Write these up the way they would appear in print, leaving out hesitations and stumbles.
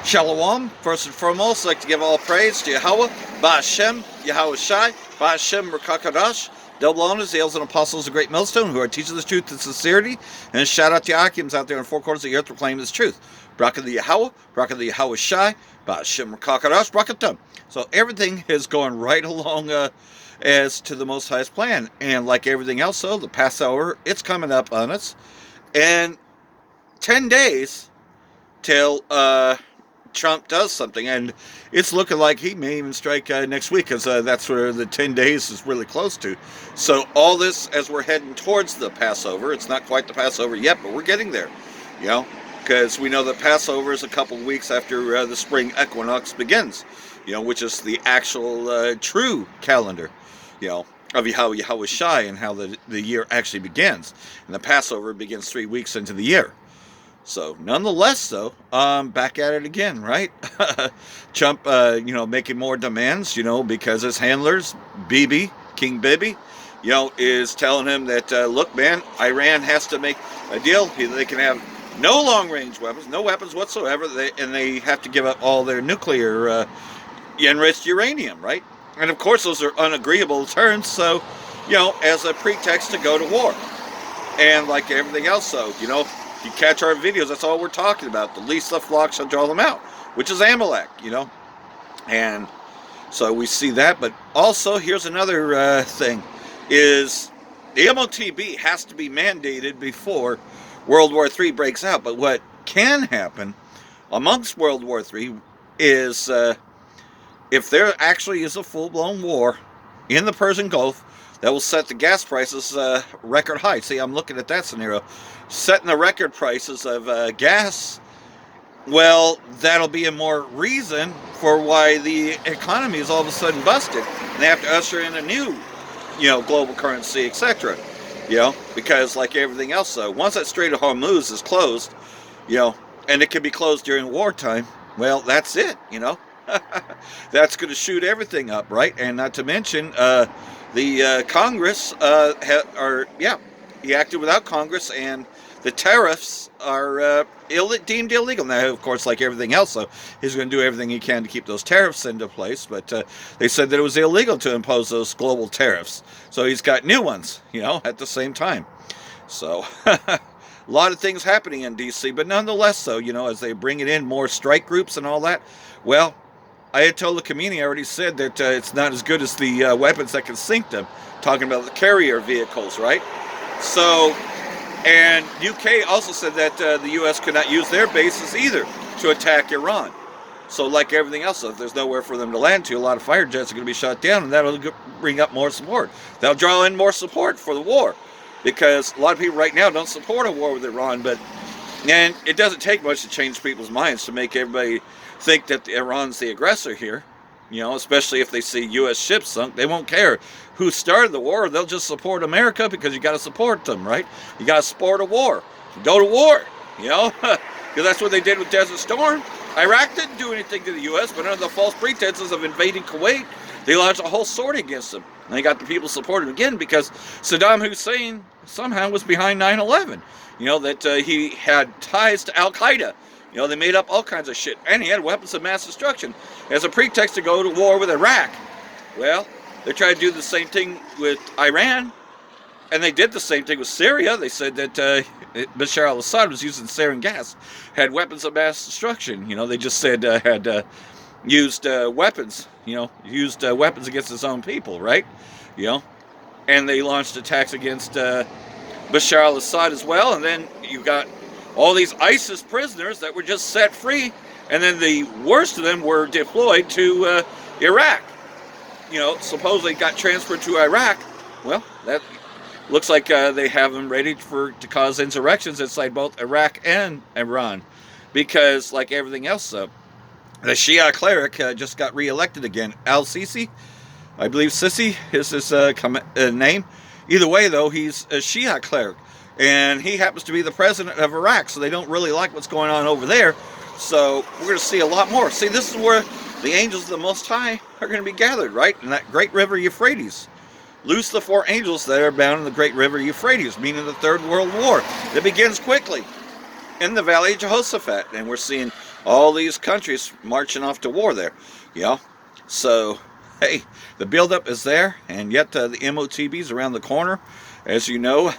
Shalom. First and foremost, I'd like to give all praise to Yahweh, Ba'Hashem, Yahweh Shai, Ba'Hashem, Rakakadash, double honors, the elders and apostles of the great millstone who are teaching the truth in sincerity, and shout out to Akims out there in four corners of the earth proclaiming this truth. Braka the Yahweh, Braka the Yahweh Shai, Ba'Hashem, Rakakadash, Brakatum. So everything is going right along as to the Most High's plan. And like everything else, though, the Passover, it's coming up on us. And 10 days till Trump does something, and it's looking like he may even strike next week, because that's where the 10 days is really close to. So all this, as we're heading towards the Passover, it's not quite the Passover yet, but we're getting there, you know, because we know that Passover is a couple of weeks after the spring equinox begins, you know, which is the actual true calendar, you know, of Yahweh Shai, and how the year actually begins. And the Passover begins 3 weeks into the year. So, nonetheless, though, back at it again, right? Trump, you know, making more demands, you know, because his handlers, Bibi, King Bibi, you know, is telling him that, look, man, Iran has to make a deal. They can have no long-range weapons, no weapons whatsoever, and they have to give up all their nuclear enriched uranium, right? And, of course, those are unagreeable terms, so, you know, as a pretext to go to war. And like everything else, though, you know, you catch our videos, that's all we're talking about. The least the flock shall draw them out, which is Amalek, you know. And so we see that. But also, here's another thing, is the MOTB has to be mandated before World War III breaks out. But what can happen amongst World War III is if there actually is a full-blown war in the Persian Gulf, that will set the gas prices record high. See, I'm looking at that scenario. Setting the record prices of gas, well, that'll be a more reason for why the economy is all of a sudden busted. And they have to usher in a new, you know, global currency, etc. You know, because like everything else, though, once that Strait of Hormuz is closed, you know, and it can be closed during wartime, well, that's it, you know. That's going to shoot everything up, right? And not to mention, the Congress he acted without Congress, and the tariffs are deemed illegal. Now, of course, like everything else, though, he's going to do everything he can to keep those tariffs into place, but they said that it was illegal to impose those global tariffs. So he's got new ones, you know, at the same time. So a lot of things happening in D.C., but nonetheless, though, you know, as they bring it in, more strike groups and all that, well, Ayatollah Khomeini already said that it's not as good as the weapons that can sink them, talking about the carrier vehicles, right? So, and UK also said that the US could not use their bases either to attack Iran. So like everything else, if there's nowhere for them to land to, a lot of fighter jets are going to be shot down, and that'll bring up more support. That'll draw in more support for the war, because a lot of people right now don't support a war with Iran, and it doesn't take much to change people's minds to make everybody think that Iran's the aggressor here, you know, especially if they see U.S. ships sunk. They won't care who started the war. They'll just support America, because you got to support them, right? You got to support a war. Go to war, you know, because that's what they did with Desert Storm. Iraq didn't do anything to the U.S., but under the false pretenses of invading Kuwait, they launched a whole sortie against them. And they got the people supported again, because Saddam Hussein somehow was behind 9/11. You know, that he had ties to Al-Qaeda. You know, they made up all kinds of shit. And he had weapons of mass destruction as a pretext to go to war with Iraq. Well, they tried to do the same thing with Iran. And they did the same thing with Syria. They said that Bashar al-Assad was using sarin gas, had weapons of mass destruction. You know, they just said had used weapons, you know, used weapons against his own people, right? You know, and they launched attacks against Bashar al-Assad as well. And then you got all these ISIS prisoners that were just set free, and then the worst of them were deployed to Iraq. You know, supposedly got transferred to Iraq. Well, that looks like they have them ready to cause insurrections inside both Iraq and Iran, because like everything else, the Shia cleric just got reelected again. Al-Sisi, I believe Sisi is his name. Either way, though, he's a Shia cleric. And he happens to be the president of Iraq, so they don't really like what's going on over there. So we're going to see a lot more. See, this is where the angels of the Most High are going to be gathered, right? In that great river Euphrates. Loose the 4 angels that are bound in the great river Euphrates, meaning the Third World War. That begins quickly in the Valley of Jehoshaphat. And we're seeing all these countries marching off to war there, you know. So, hey, the buildup is there, and yet the MOTB's around the corner, as you know.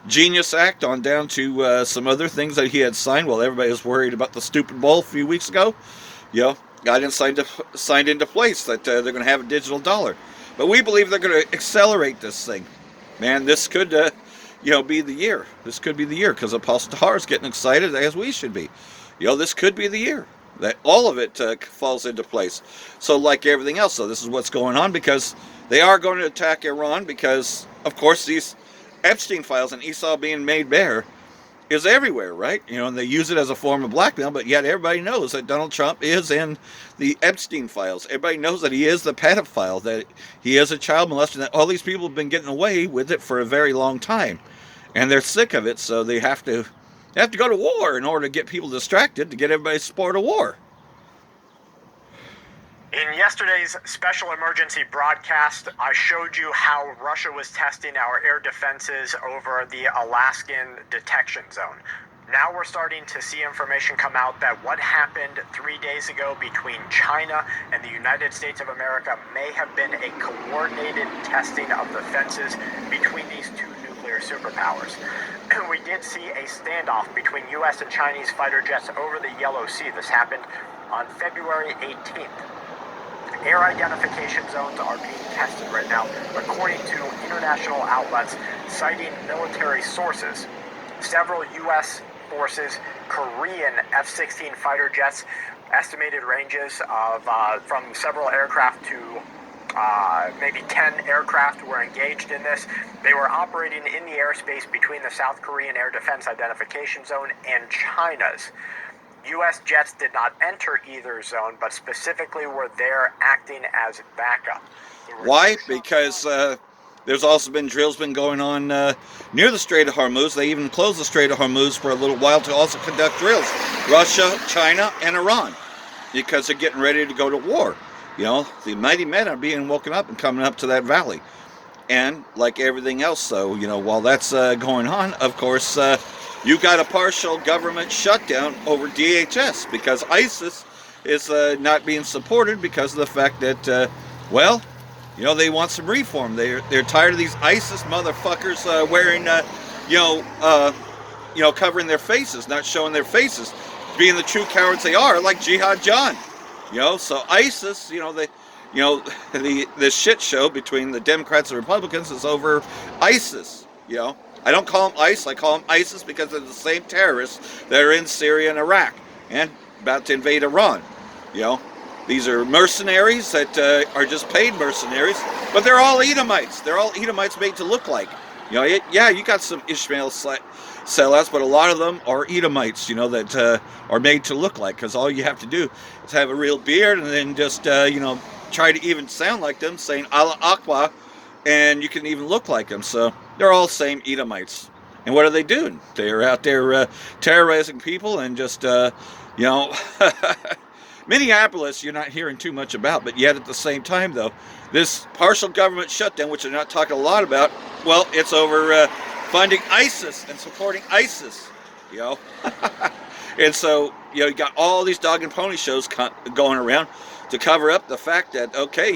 Genius Act on down to some other things that he had signed while everybody was worried about the stupid bull a few weeks ago. You know, got signed into place that they're going to have a digital dollar. But we believe they're going to accelerate this thing. Man, this could, be the year. This could be the year, because Apostle Tahar is getting excited, as we should be. This could be the year that all of it falls into place. So like everything else, so this is what's going on, because they are going to attack Iran, because, of course, these Epstein files and Esau being made bare is everywhere, right? And they use it as a form of blackmail, but yet everybody knows that Donald Trump is in the Epstein files. Everybody knows that he is the pedophile, that he is a child molester, that all these people have been getting away with it for a very long time. And they're sick of it, so they have to go to war in order to get people distracted, to get everybody to support a war. In yesterday's special emergency broadcast, I showed you how Russia was testing our air defenses over the Alaskan detection zone. Now we're starting to see information come out that what happened 3 days ago between China and the United States of America may have been a coordinated testing of the fences between these two nuclear superpowers. We did see a standoff between U.S. and Chinese fighter jets over the Yellow Sea. This happened on February 18th. Air identification zones are being tested right now, according to international outlets citing military sources. Several U.S. forces, Korean F-16 fighter jets, estimated ranges of from several aircraft to maybe 10 aircraft were engaged in this. They were operating in the airspace between the South Korean Air Defense Identification Zone and China's. U.S. jets did not enter either zone, but specifically were there acting as backup. Why? Because there's also been drills going on near the Strait of Hormuz. They even closed the Strait of Hormuz for a little while to also conduct drills. Russia, China, and Iran, because they're getting ready to go to war. The mighty men are being woken up and coming up to that valley. And like everything else, though, while that's going on, of course, you got a partial government shutdown over DHS because ISIS is not being supported because of the fact that, they want some reform. They're tired of these ISIS motherfuckers wearing, covering their faces, not showing their faces, being the true cowards they are, like Jihad John. So ISIS, the shit show between the Democrats and Republicans is over ISIS, I don't call them ICE, I call them ISIS because they're the same terrorists that are in Syria and Iraq and about to invade Iran. These are mercenaries that are just paid mercenaries, but they're all Edomites. They're all Edomites made to look like. You got some Ishmael sellouts, but a lot of them are Edomites, that are made to look like, because all you have to do is have a real beard and then just, try to even sound like them, saying Allah Akbar, and you can even look like them. So they're all same Edomites. And what are they doing? They're out there terrorizing people and just, Minneapolis you're not hearing too much about, but yet at the same time, though, this partial government shutdown, which they're not talking a lot about, well, it's over funding ISIS and supporting ISIS, And so, you got all these dog and pony shows going around to cover up the fact that, okay,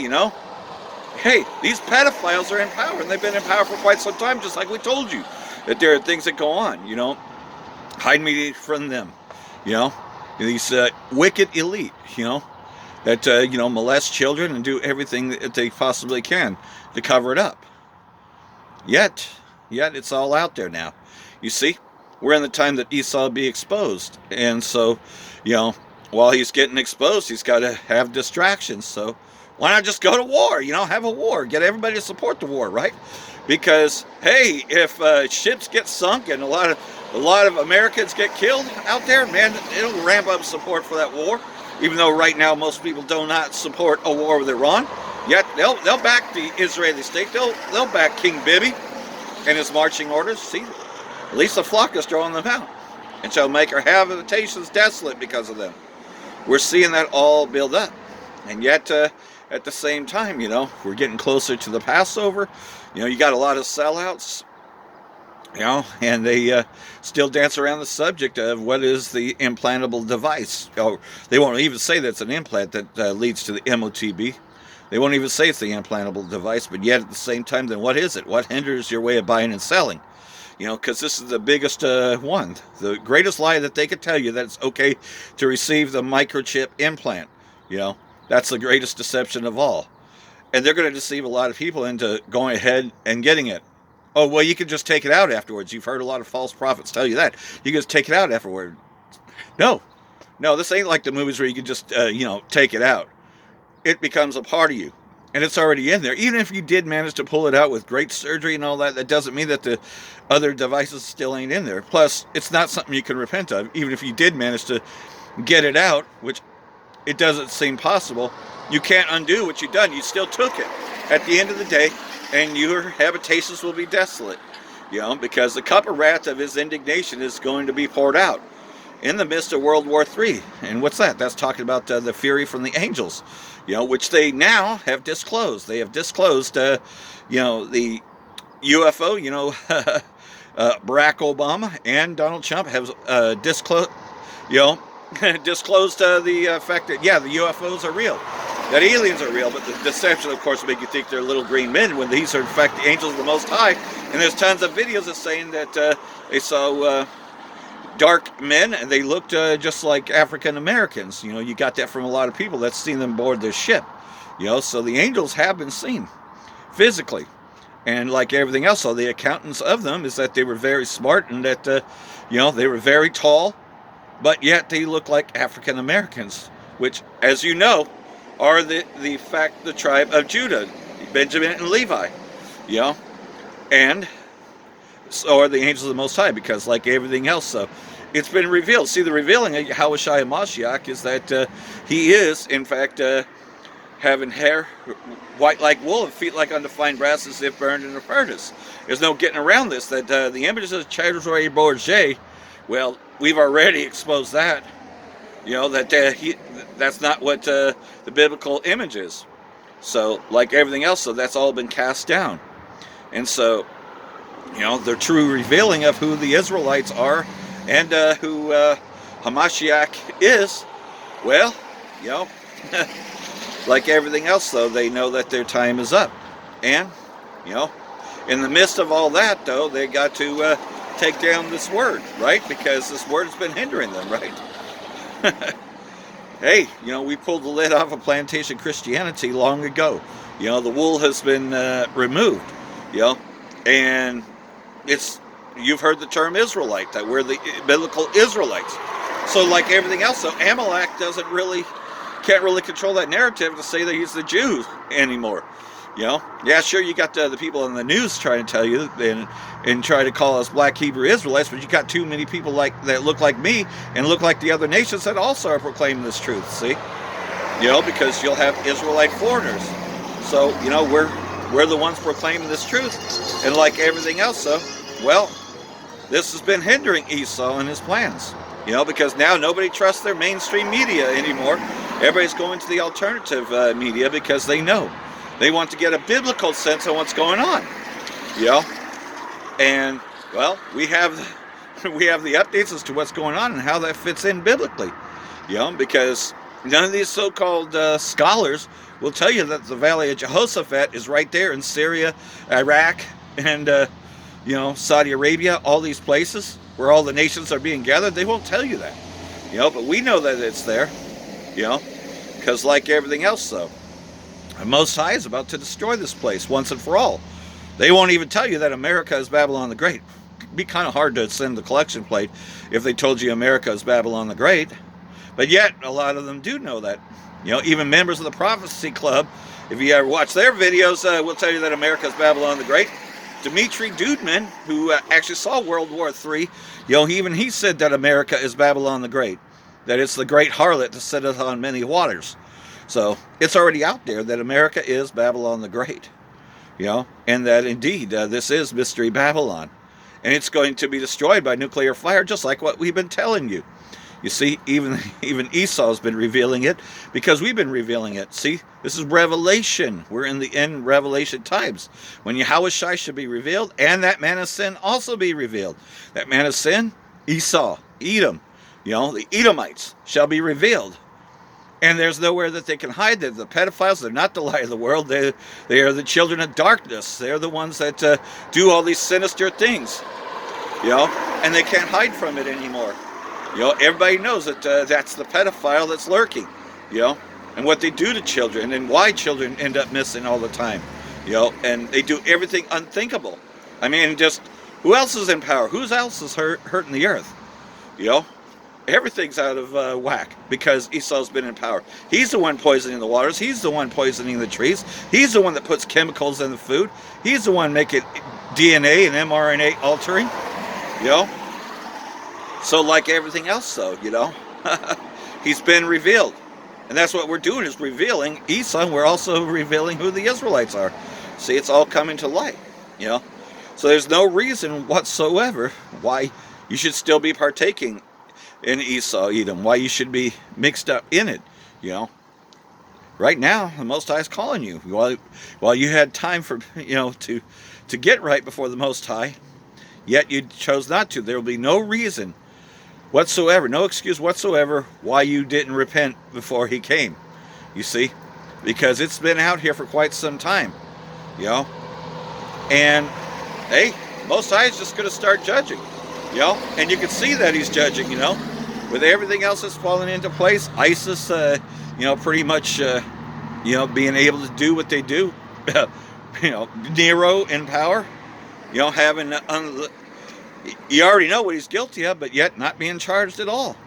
hey, these pedophiles are in power, and they've been in power for quite some time, just like we told you, that there are things that go on, hide me from them, these wicked elite, that, molest children and do everything that they possibly can to cover it up. Yet it's all out there now. You see, we're in the time that Esau will be exposed, and so, while he's getting exposed, he's got to have distractions, so why not just go to war, have a war, get everybody to support the war, right? Because, hey, if ships get sunk and a lot of Americans get killed out there, man, it'll ramp up support for that war, even though right now most people do not support a war with Iran, yet they'll back the Israeli state, they'll back King Bibi and his marching orders. See, at least the flock is throwing them out, and shall make our habitations desolate because of them. We're seeing that all build up, and yet at the same time, we're getting closer to the Passover. You got a lot of sellouts You know, and they still dance around the subject of what is the implantable device. Oh, they won't even say that's an implant that leads to the MOTB. They won't even say it's the implantable device, but yet at the same time, then what is it? What hinders your way of buying and selling? You know, because this is the biggest one. The greatest lie that they could tell you, that it's okay to receive the microchip implant. You know, that's the greatest deception of all. And they're going to deceive a lot of people into going ahead and getting it. Oh, well, you can just take it out afterwards. You've heard a lot of false prophets tell you that. You can just take it out afterward. No, no, this ain't like the movies where you can just, take it out. It becomes a part of you. And it's already in there. Even if you did manage to pull it out with great surgery and all that, that doesn't mean that the other devices still ain't in there. Plus, it's not something you can repent of. Even if you did manage to get it out, which it doesn't seem possible, you can't undo what you've done. You still took it at the end of the day, and your habitations will be desolate, because the cup of wrath of his indignation is going to be poured out in the midst of World War III. And what's that? That's talking about the fury from the angels, which they now have disclosed. They have disclosed, the UFO, Barack Obama and Donald Trump have disclosed, disclosed the fact that, the UFOs are real, that aliens are real, but the deception, of course, make you think they're little green men when these are, in fact, the angels of the Most High. And there's tons of videos of saying that they saw dark men, and they looked just like African Americans. You got that from a lot of people that's seen them board their ship. So the angels have been seen physically. And like everything else, so the accountants of them is that they were very smart, and that, they were very tall, but yet they look like African Americans, which, as you know, are the tribe of Judah, Benjamin and Levi, and so are the angels of the Most High, because like everything else, so it's been revealed. See, the revealing of Yahushua Mashiach is that he is, in fact, having hair white like wool and feet like undefined brass as if burned in a furnace. There's no getting around this, that the images of Chadroy Bourget, well, we've already exposed that. That's not what the biblical image is. So, like everything else, so that's all been cast down. And so, the true revealing of who the Israelites are and who Hamashiach is, well, like everything else, though, they know that their time is up. And, in the midst of all that, though, they got to take down this word, right? Because this word has been hindering them, right? Hey, we pulled the lid off of plantation Christianity long ago. The wool has been removed, and you've heard the term Israelite, that we're the biblical Israelites. So like everything else, so Amalek can't really control that narrative to say that he's the Jew anymore. Yeah, sure, you got the people in the news trying to tell you and try to call us black Hebrew Israelites, but you got too many people that look like me and look like the other nations that also are proclaiming this truth, see? Because you'll have Israelite foreigners. So, we're the ones proclaiming this truth. And like everything else, so, well, this has been hindering Esau and his plans. Because now nobody trusts their mainstream media anymore. Everybody's going to the alternative media because they know. They want to get a biblical sense of what's going on. And, well, we have the updates as to what's going on and how that fits in biblically. Because none of these so-called scholars will tell you that the Valley of Jehoshaphat is right there in Syria, Iraq, and, Saudi Arabia, all these places where all the nations are being gathered. They won't tell you that. But we know that it's there. Because like everything else, though, the Most High is about to destroy this place once and for all. They won't even tell you that America is Babylon the Great. It'd be kind of hard to send the collection plate if they told you America is Babylon the Great. But yet, a lot of them do know that. Even members of the Prophecy Club, if you ever watch their videos, will tell you that America is Babylon the Great. Dmitri Dudman, who actually saw World War III, he said that America is Babylon the Great. That it's the great harlot that sitteth on many waters. So it's already out there that America is Babylon the Great, and that indeed this is Mystery Babylon, and it's going to be destroyed by nuclear fire, just like what we've been telling you, You see, even Esau's been revealing it because we've been revealing it. See, this is revelation. We're in the end revelation times when Yahushua should be revealed and that man of sin also be revealed. That man of sin, Esau, Edom, the Edomites shall be revealed. And there's nowhere that they can hide. They're the pedophiles. They're not the light of the world. They are the children of darkness. They're the ones that do all these sinister things, and they can't hide from it anymore. Everybody knows that that's the pedophile that's lurking, and what they do to children and why children end up missing all the time, and they do everything unthinkable. I mean, just who else is in power? Who else is hurting the earth? Everything's out of whack because Esau's been in power. He's the one poisoning the waters. He's the one poisoning the trees. He's the one that puts chemicals in the food. He's the one making DNA and mRNA altering, So like everything else, though, he's been revealed. And that's what we're doing, is revealing Esau, and we're also revealing who the Israelites are. See, it's all coming to light, So there's no reason whatsoever why you should still be partaking in Esau, Edom, why you should be mixed up in it, Right now, the Most High is calling you. While you had time for, to get right before the Most High, yet you chose not to. There will be no reason whatsoever, no excuse whatsoever why you didn't repent before he came, you see, because it's been out here for quite some time, and hey, Most High is just going to start judging, and you can see that he's judging, with everything else that's fallen into place. ISIS, pretty much, being able to do what they do, Nero in power, having you already know what he's guilty of, but yet not being charged at all,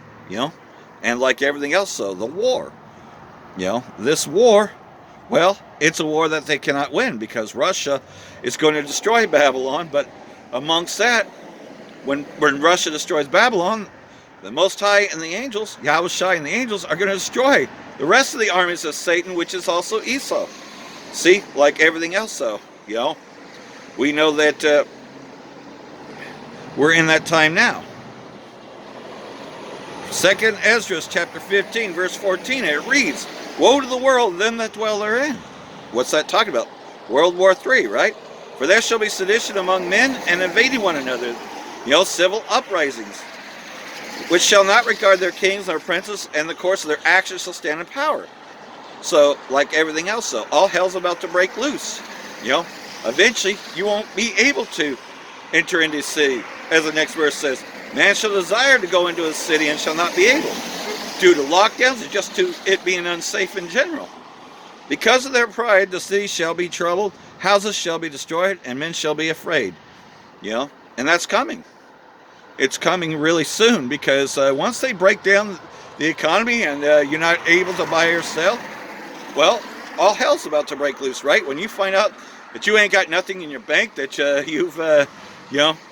and like everything else, though, the war, this war, well, it's a war that they cannot win because Russia is going to destroy Babylon. But amongst that, when Russia destroys Babylon, the Most High and the angels, Yahushua and the angels, are going to destroy the rest of the armies of Satan, which is also Esau. See, like everything else, though, we know that we're in that time now. 2nd Ezra chapter 15, verse 14, it reads, "Woe to the world and them that dwell therein." What's that talking about? World War III, right? "For there shall be sedition among men and invading one another, civil uprisings, which shall not regard their kings nor princes, and the course of their actions shall stand in power." So, like everything else, though, all hell's about to break loose. Eventually, you won't be able to enter into a city. As the next verse says, "Man shall desire to go into a city and shall not be able, due to lockdowns or just to it being unsafe in general. Because of their pride, the city shall be troubled, houses shall be destroyed, and men shall be afraid." And that's coming. It's coming really soon, because once they break down the economy and you're not able to buy or sell, well, all hell's about to break loose, right? When you find out that you ain't got nothing in your bank, that you've,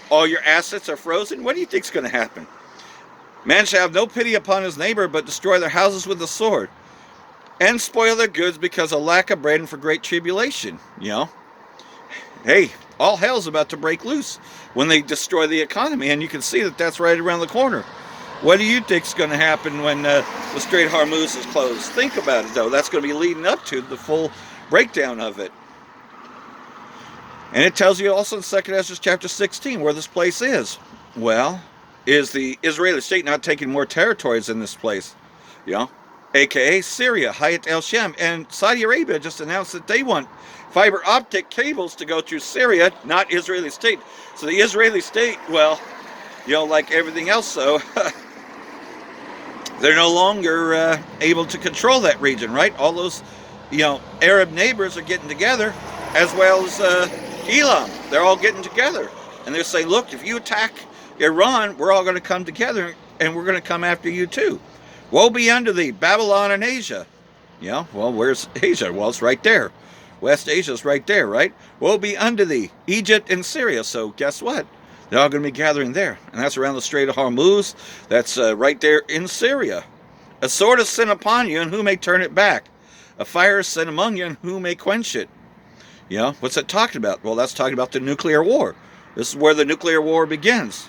all your assets are frozen, what do you think's going to happen? "Man shall have no pity upon his neighbor, but destroy their houses with the sword, and spoil their goods because of lack of bread and for great tribulation." Hey, all hell's about to break loose when they destroy the economy, and you can see that that's right around the corner. What do you think's going to happen when the Strait of Hormuz is closed? Think about it, though. That's going to be leading up to the full breakdown of it. And it tells you also in 2nd Ezra chapter 16 where this place is. Well, is the Israeli state not taking more territories in this place? AKA Syria, Hayat el-Shem. And Saudi Arabia just announced that they want fiber optic cables to go through Syria, not Israeli state. So the Israeli state, well, like everything else, though, they're no longer able to control that region, right? All those, Arab neighbors are getting together, as well as Elam. They're all getting together. And they're saying, look, if you attack Iran, we're all going to come together, and we're going to come after you too. Woe be unto thee, Babylon and Asia. Well, where's Asia? Well, it's right there. West Asia's right there, right? Woe be unto thee, Egypt and Syria. So guess what? They're all going to be gathering there. And that's around the Strait of Hormuz. That's right there in Syria. "A sword is sent upon you, and who may turn it back? A fire is sent among you, and who may quench it?" What's that talking about? Well, that's talking about the nuclear war. This is where the nuclear war begins.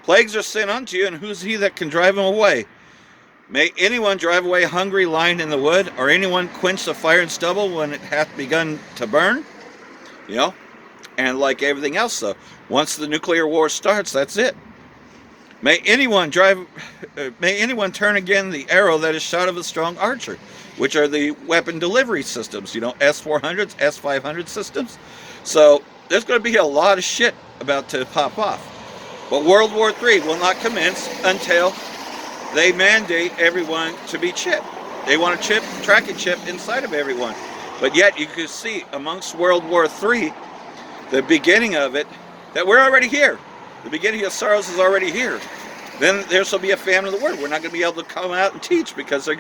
"Plagues are sent unto you, and who's he that can drive them away? May anyone drive away hungry lying in the wood, or anyone quench the fire and stubble when it hath begun to burn. You know, and like everything else, though, once the nuclear war starts, that's it. May anyone turn again the arrow that is shot of a strong archer, which are the weapon delivery systems, S-400s, S-500 systems. So there's going to be a lot of shit about to pop off. But World War III will not commence until they mandate everyone to be chipped. They want a tracking chip inside of everyone. But yet you can see amongst World War III, the beginning of it, that we're already here. The beginning of sorrows is already here. Then there shall be a famine of the word. We're not going to be able to come out and teach because they're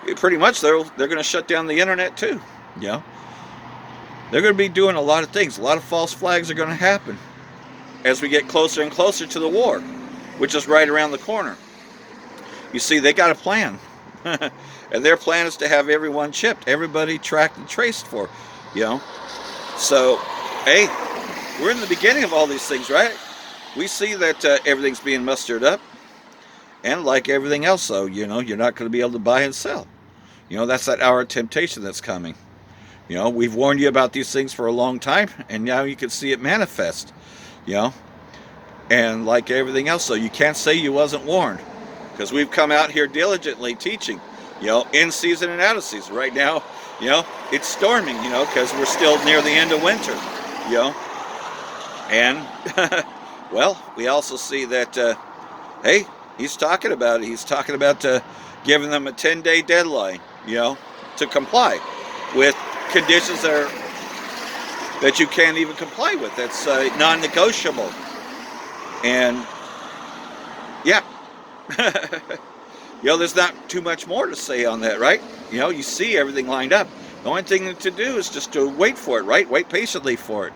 going to shut down the internet too. They're going to be doing a lot of things. A lot of false flags are going to happen as we get closer and closer to the war, which is right around the corner. You see, they got a plan. And their plan is to have everyone chipped, everybody tracked and traced for, So, hey, we're in the beginning of all these things, right? We see that everything's being mustered up. And like everything else, though, you're not going to be able to buy and sell. That's that hour of temptation that's coming. We've warned you about these things for a long time, and now you can see it manifest. And like everything else, though, you can't say you wasn't warned. Because we've come out here diligently teaching, in season and out of season. Right now, it's storming, because we're still near the end of winter, And, well, we also see that, hey, he's talking about it. He's talking about giving them a 10-day deadline, to comply with conditions that you can't even comply with. That's non-negotiable. And, yeah. There's not too much more to say on that, right? You see everything lined up. The only thing to do is just to wait for it, right? Wait patiently for it.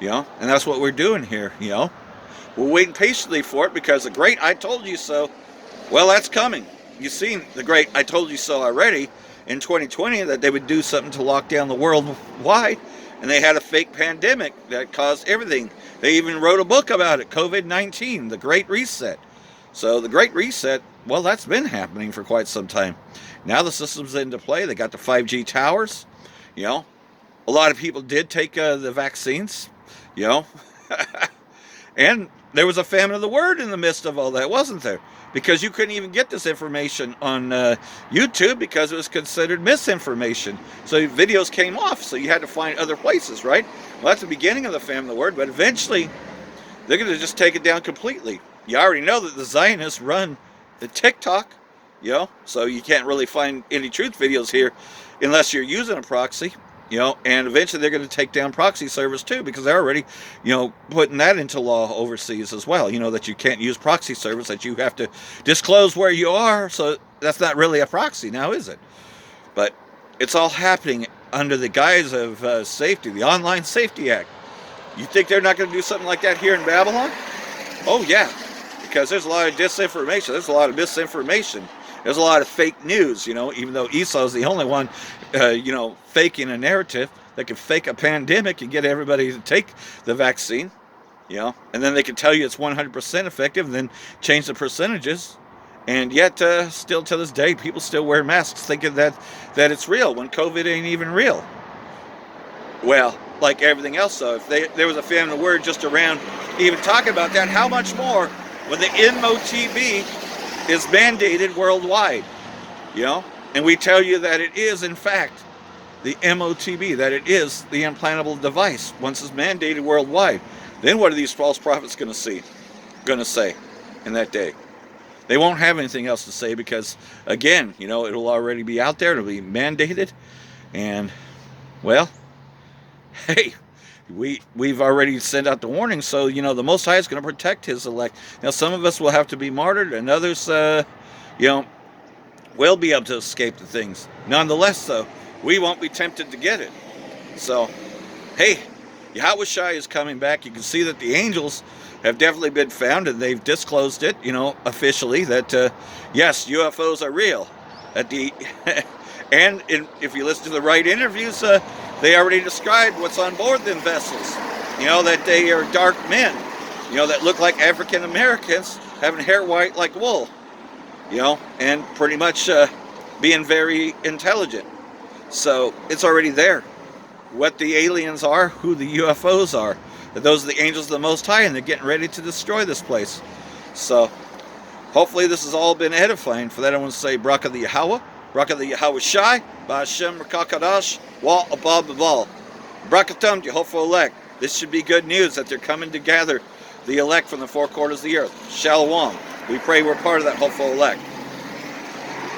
And that's what we're doing here, We're waiting patiently for it because the great I told you so, well, that's coming. You've seen the great I told you so already in 2020 that they would do something to lock down the world wide, and they had a fake pandemic that caused everything. They even wrote a book about it, COVID-19, the Great Reset. So the Great Reset, well, that's been happening for quite some time. Now the system's into play. They got the 5G towers. A lot of people did take the vaccines, And there was a famine of the word in the midst of all that, wasn't there? Because you couldn't even get this information on YouTube because it was considered misinformation. So videos came off, so you had to find other places, right? Well, that's the beginning of the famine of the word, but eventually they're going to just take it down completely. You already know that the Zionists run the TikTok, so you can't really find any truth videos here unless you're using a proxy, and eventually they're going to take down proxy servers too because they're already, putting that into law overseas as well, that you can't use proxy servers, that you have to disclose where you are, so that's not really a proxy now, is it? But it's all happening under the guise of safety, the Online Safety Act. You think they're not going to do something like that here in Babylon? Oh, yeah. Because there's a lot of disinformation. There's a lot of misinformation. There's a lot of fake news, even though Esau's the only one, faking a narrative that can fake a pandemic and get everybody to take the vaccine, and then they can tell you it's 100% effective and then change the percentages. And yet, still to this day, people still wear masks thinking that it's real when COVID ain't even real. Well, like everything else, though, if there was a famine of word just around even talking about that, how much more when the MOTB is mandated worldwide, and we tell you that it is, in fact, the MOTB, that it is the implantable device once it's mandated worldwide. Then what are these false prophets going to say in that day? They won't have anything else to say because, again, it'll already be out there, it'll be mandated, and, well, hey, we've already sent out the warning, so, the Most High is going to protect His elect. Now, some of us will have to be martyred, and others, will be able to escape the things. Nonetheless, though, we won't be tempted to get it. So, hey, Yahushua is coming back. You can see that the angels have definitely been found, and they've disclosed it, officially, that, yes, UFOs are real. And if you listen to the right interviews, they already described what's on board them vessels. That they are dark men, that look like African Americans having hair white like wool. you know, and pretty much being very intelligent. So it's already there. What the aliens are, who the UFOs are. Those are the angels of the Most High, and they're getting ready to destroy this place. So hopefully this has all been edifying. For that I want to say Bracha the Yahweh, Bracha the Yahweh Shai, Ba'ashem Rakakadash, Wa Abab Abal. Brakatum, Yehovah elect. This should be good news that they're coming to gather the elect from the four quarters of the earth. Shalom. We pray we're part of that hopeful elect.